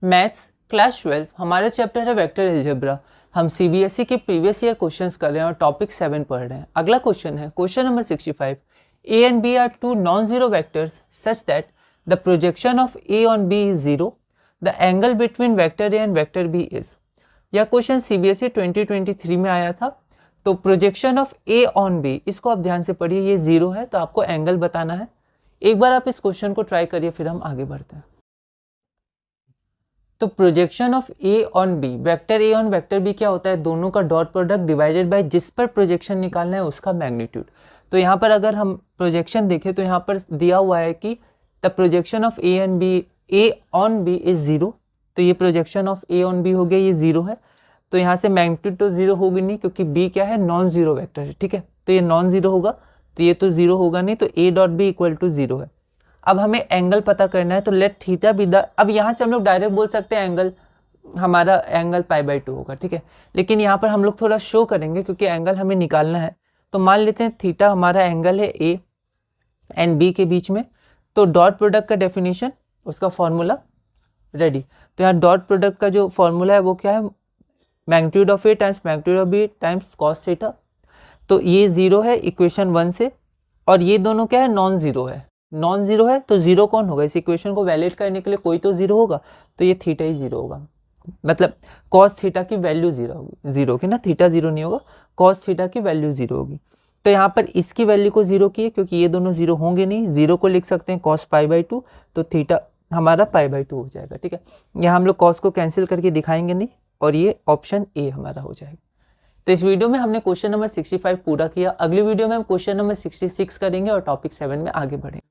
Maths class 12 हमारा chapter है vector algebra. हम सीबीएसई के प्रीवियस ईयर क्वेश्चंस कर रहे हैं और टॉपिक 7 पढ़ रहे हैं। अगला क्वेश्चन है question number 65। A and B are two non zero vectors such that the projection of A on B is zero, the angle between vector A and vector B is. यह question CBSE 2023 में आया था। तो projection of A on B, इसको आप ध्यान से पढ़िए, ये जीरो है तो आपको एंगल बताना है। एक बार आप इस क्वेश्चन को ट्राई करिए, फिर हम आगे बढ़ते हैं। तो projection of A on B, vector A on vector B क्या होता है? दोनों का डॉट प्रोडक्ट डिवाइडेड बाय जिस पर प्रोजेक्शन निकालना है उसका मैग्नीट्यूड। तो यहाँ पर अगर हम प्रोजेक्शन देखें तो यहाँ पर दिया हुआ है कि the projection of A and B, A on B is zero. तो ये projection of A on B हो गया, ये जीरो है। तो यहाँ से मैग्नीट्यूड तो जीरो होगी नहीं, क्योंकि बी क्या है? नॉन जीरो वेक्टर है, ठीक है। तो ये नॉन जीरो होगा, तो ये तो जीरो होगा नहीं, तो A dot B equal to zero है। अब हमें एंगल पता करना है, तो लेट थीटा बी द, अब यहाँ से हम लोग डायरेक्ट बोल सकते हैं एंगल, हमारा एंगल π/2 होगा, ठीक है। लेकिन यहाँ पर हम लोग थोड़ा शो करेंगे क्योंकि एंगल हमें निकालना है। तो मान लेते हैं थीटा हमारा एंगल है ए एंड बी के बीच में। तो डॉट प्रोडक्ट का डेफिनेशन, उसका फॉर्मूला रेडी। तो यहाँ डॉट प्रोडक्ट का जो फॉर्मूला है वो क्या है? Magnitude of A times magnitude of B times cos theta. तो ये जीरो है इक्वेशन 1 से, और ये दोनों क्या है? नॉन जीरो है। नॉन जीरो है तो जीरो कौन होगा? इस इक्वेशन को वैलिडेट करने के लिए कोई तो जीरो होगा, तो ये थीटा ही जीरो होगा। मतलब कॉस थीटा की वैल्यू जीरो होगी, जीरो की ना, थीटा जीरो नहीं होगा, कॉस थीटा की वैल्यू जीरो होगी। तो यहाँ पर इसकी वैल्यू को जीरो की है क्योंकि ये दोनों जीरो होंगे नहीं। जीरो को लिख सकते हैं कॉस π/2, तो थीटा हमारा π/2 हो जाएगा, ठीक है। यहाँ हम लोग कॉस को कैंसिल करके दिखाएंगे नहीं, और ये ऑप्शन ए हमारा हो जाएगा। तो इस वीडियो में हमने क्वेश्चन नंबर 65 पूरा किया। अगली वीडियो में हम क्वेश्चन नंबर 66 करेंगे और टॉपिक 7 में आगे बढ़ेंगे।